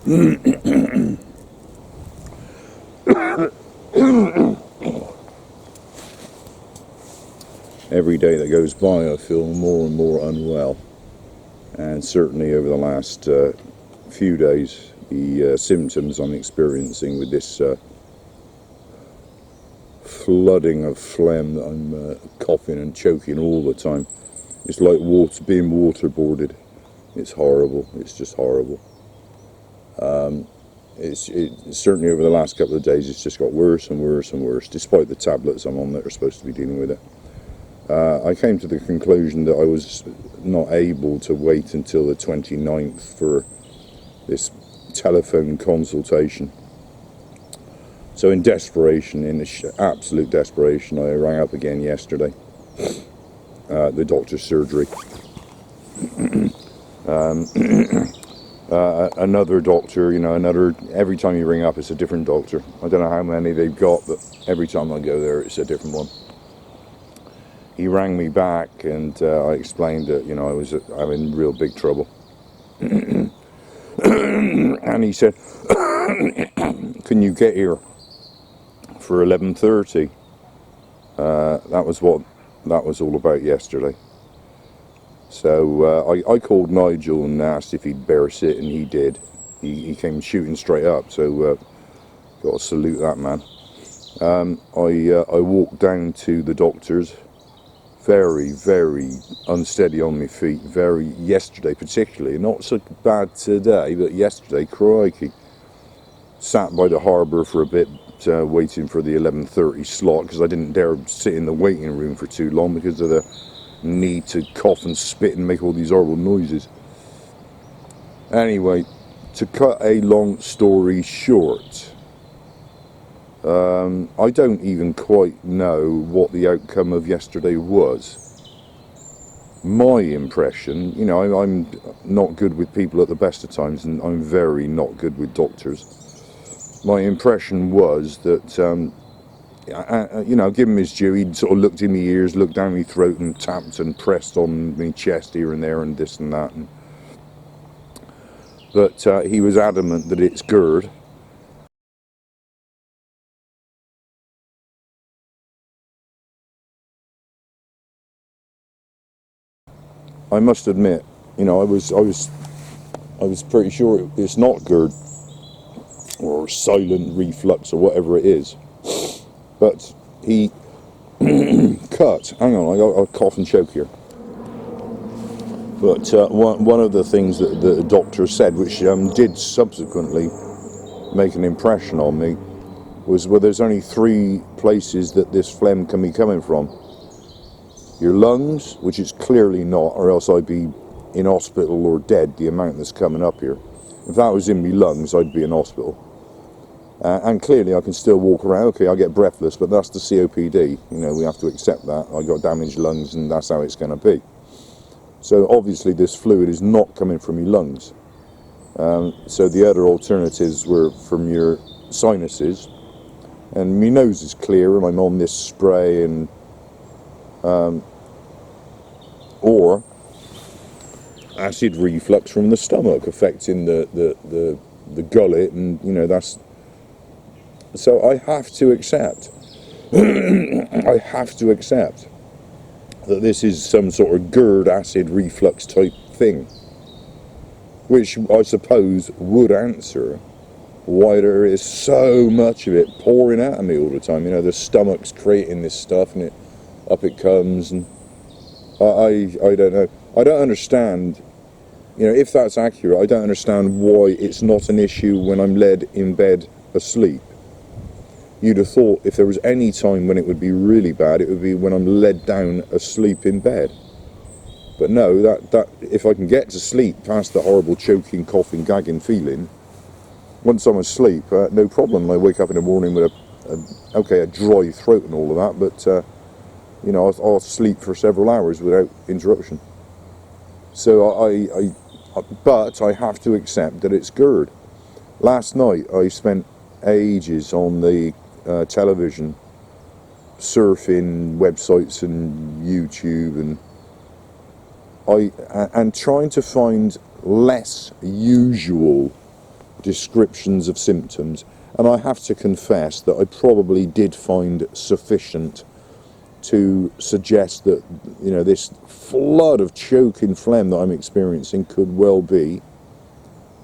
Every day that goes by I feel more and more unwell, and certainly over the last few days the symptoms I'm experiencing with this flooding of phlegm that I'm coughing and choking all the time. It's like being waterboarded. It's horrible. It's just horrible. It's certainly over the last couple of days it's just got worse and worse and worse, despite the tablets I'm on that are supposed to be dealing with it. I came to the conclusion that I was not able to wait until the 29th for this telephone consultation. So in desperation, in absolute desperation, I rang up again yesterday, the doctor's surgery. Another doctor, every time you ring up it's a different doctor. I don't know how many they've got, but every time I go there it's a different one. He rang me back and I explained that, I was having real big trouble. And he said, can you get here for 11:30? That was what that was all about yesterday. So I called Nigel and asked if he'd bear sit, and he did. He came shooting straight up, so got to salute that man. I walked down to the doctor's, very, very unsteady on my feet, yesterday particularly, not so bad today, but yesterday, crikey. Sat by the harbour for a bit, waiting for the 11:30 slot, because I didn't dare sit in the waiting room for too long because of the need to cough and spit and make all these horrible noises. Anyway, to cut a long story short, I don't even quite know what the outcome of yesterday was. My impression, I'm not good with people at the best of times, and I'm very not good with doctors. My impression was that, give him his due, he'd sort of looked in my ears, looked down my throat and tapped and pressed on my chest here and there and this and that. But he was adamant that it's GERD. I must admit, I was pretty sure it's not GERD or silent reflux or whatever it is. But he cut. Hang on, I'll cough and choke here. But one of the things that the doctor said, which did subsequently make an impression on me, was, well, there's only 3 places that this phlegm can be coming from. Your lungs, which it's clearly not, or else I'd be in hospital or dead, the amount that's coming up here. If that was in me lungs, I'd be in hospital. And clearly I can still walk around. Okay, I get breathless, but that's the COPD. We have to accept that. I got damaged lungs and that's how it's going to be. So obviously this fluid is not coming from your lungs. So the other alternatives were from your sinuses. And my nose is clear and I'm on this spray, and or acid reflux from the stomach affecting the gullet, and that's. So I have to accept. I have to accept that this is some sort of GERD acid reflux type thing, which I suppose would answer why there is so much of it pouring out of me all the time. The stomach's creating this stuff, and up it comes, and I don't know. I don't understand. If that's accurate, I don't understand why it's not an issue when I'm laid in bed asleep. You'd have thought if there was any time when it would be really bad, it would be when I'm led down asleep in bed. But no, that if I can get to sleep past the horrible choking, coughing, gagging feeling, once I'm asleep, no problem. I wake up in the morning with a dry throat and all of that, but I'll sleep for several hours without interruption. So but I have to accept that it's GERD. Last night I spent ages on the television, surfing websites and YouTube, and trying to find less usual descriptions of symptoms, and I have to confess that I probably did find sufficient to suggest that, you know, this flood of choking phlegm that I'm experiencing could well be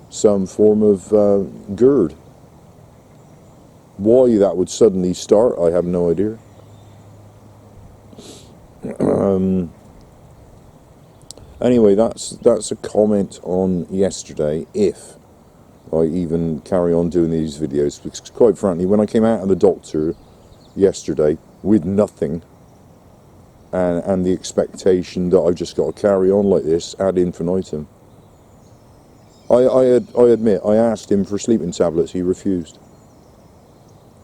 some form of GERD. Why that would suddenly start, I have no idea. Anyway, that's a comment on yesterday, if I even carry on doing these videos, because quite frankly, when I came out of the doctor yesterday with nothing, and the expectation that I've just got to carry on like this ad infinitum, I admit, I asked him for sleeping tablets, he refused.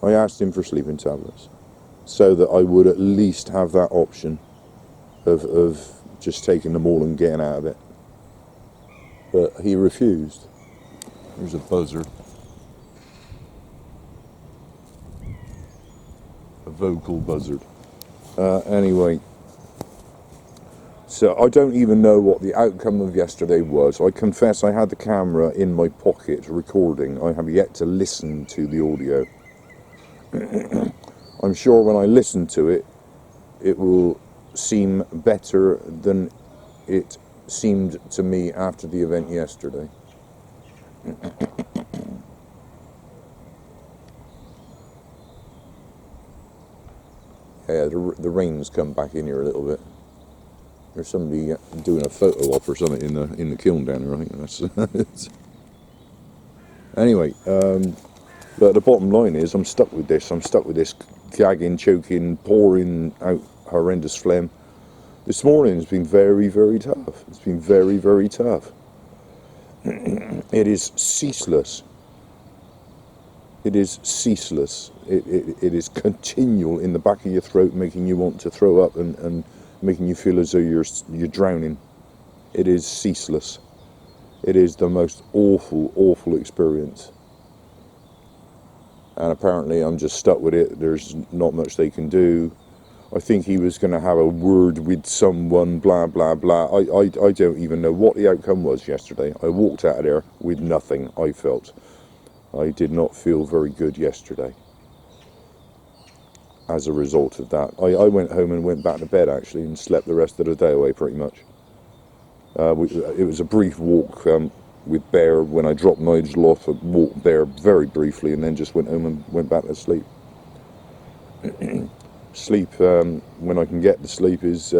I asked him for sleeping tablets, so that I would at least have that option of just taking them all and getting out of it. But he refused. Here's a buzzer. A vocal buzzard. Anyway, so I don't even know what the outcome of yesterday was. I confess I had the camera in my pocket recording. I have yet to listen to the audio. I'm sure when I listen to it, it will seem better than it seemed to me after the event yesterday. Yeah, the rain's come back in here a little bit. There's somebody doing a photo op or something in the kiln down there. I think that's. Anyway, but the bottom line is, I'm stuck with this. I'm stuck with this gagging, choking, pouring out horrendous phlegm. This morning has been very, very tough. It's been very, very tough. It is ceaseless. It is ceaseless. It is continual in the back of your throat, making you want to throw up and making you feel as though you're drowning. It is ceaseless. It is the most awful, awful experience. And apparently I'm just stuck with it. There's not much they can do. I think he was going to have a word with someone, blah, blah, blah. I don't even know what the outcome was yesterday. I walked out of there with nothing, I felt. I did not feel very good yesterday as a result of that. I went home and went back to bed, actually, and slept the rest of the day away, pretty much. It was a brief walk with Bear. When I dropped Nigel off, I walked Bear very briefly, and then just went home and went back to sleep. Sleep, when I can get to sleep, is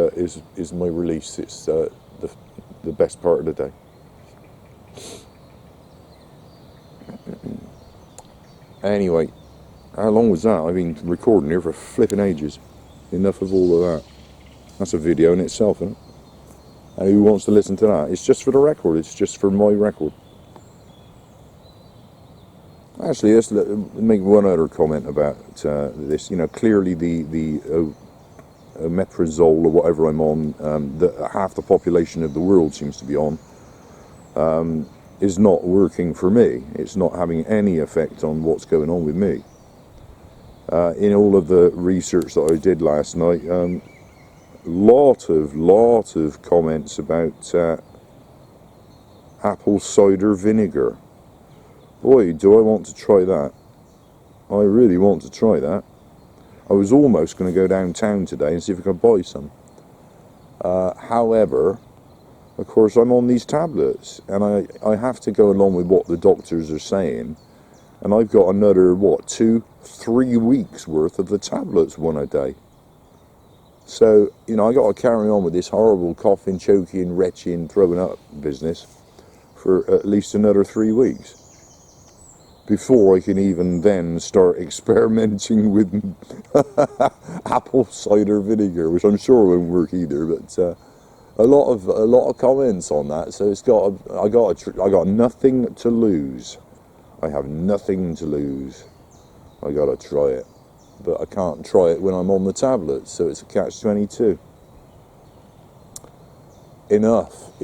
my release. It's the best part of the day. Anyway, how long was that? I've been recording here for flipping ages. Enough of all of that. That's a video in itself, isn't it? And who wants to listen to that? It's just for the record. It's just for my record. Actually, let's make one other comment about this. You know, clearly the omeprazole or whatever I'm on, that half the population of the world seems to be on, is not working for me. It's not having any effect on what's going on with me. In all of the research that I did last night, lot of comments about apple cider vinegar. Boy, do I want to try that. I really want to try that. I was almost going to go downtown today and see if I could buy some. However, of course, I'm on these tablets, and I have to go along with what the doctors are saying. And I've got another, 2-3 weeks worth of the tablets, one a day. So, you know, I got to carry on with this horrible coughing, choking, retching, throwing up business for at least another 3 weeks. Before I can even then start experimenting with apple cider vinegar, which I'm sure won't work either. But a lot of comments on that. So I got nothing to lose. I have nothing to lose. I got to try it, but I can't try it when I'm on the tablet. So it's a catch-22. Enough.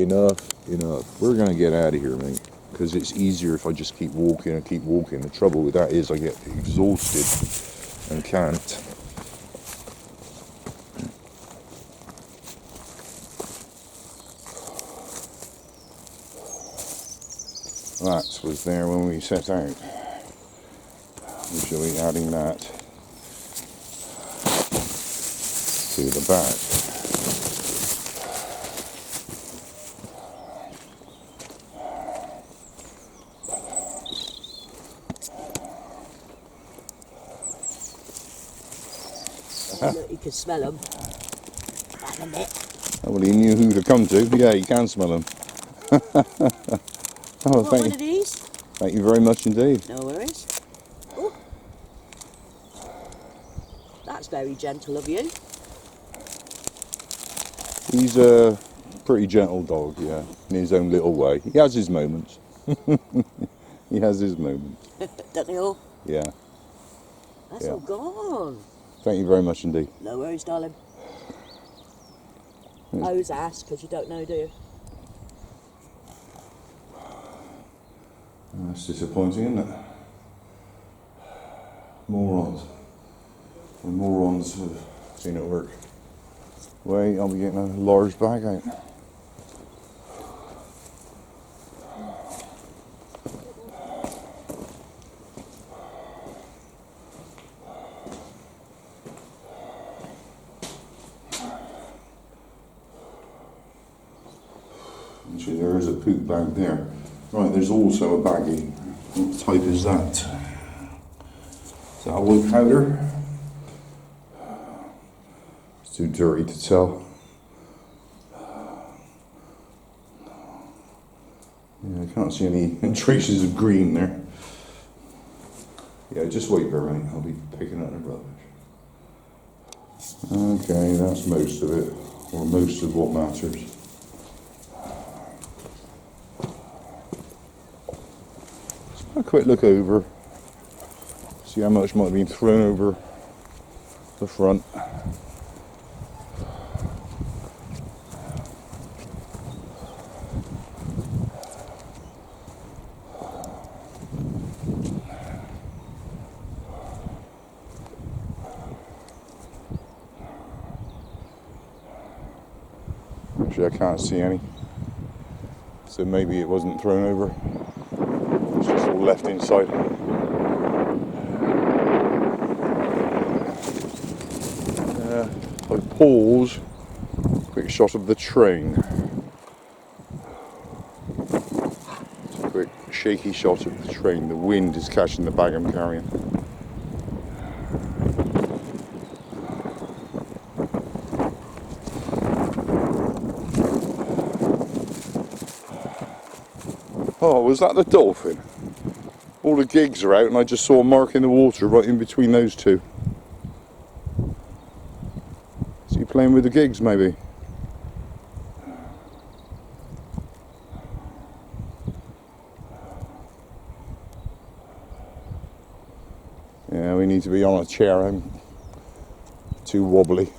We're gonna get out of here, mate. Because it's easier if I just keep walking and keep walking. The trouble with that is I get exhausted and can't. That glass was there when we set out. We shall be adding that to the back. Look, you can smell them. That a bit. Oh, well, he knew who to come to. Yeah, you can smell them. Oh, Want one of these? thank you very much indeed. No worries. Oh. That's very gentle of you. He's a pretty gentle dog, yeah, in his own little way. He has his moments. He has his moments. Don't they all? Yeah. That's Yeah. all gone. Thank you very much indeed. No worries, darling. I always ask because you don't know, do you? That's disappointing, isn't it? Morons. The morons have seen it work. Wait, I'll be getting a large bag out. Actually, there is a poop bag there. Right, there's also a baggie. What type is that? Is that a wood powder? It's too dirty to tell. Yeah, I can't see any traces of green there. Yeah, just wait there, mate. I'll be picking up the rubbish. Okay, that's most of it, or most of what matters. A quick look over, see how much might have been thrown over the front. Actually, I can't see any, so maybe it wasn't thrown over. It's just all left inside. I pause. Quick shot of the train. It's a quick shaky shot of the train. The wind is catching the bag I'm carrying. Oh, was that the dolphin? All the gigs are out and I just saw a mark in the water right in between those two. Is he playing with the gigs maybe? Yeah, we need to be on a chair. I'm too wobbly.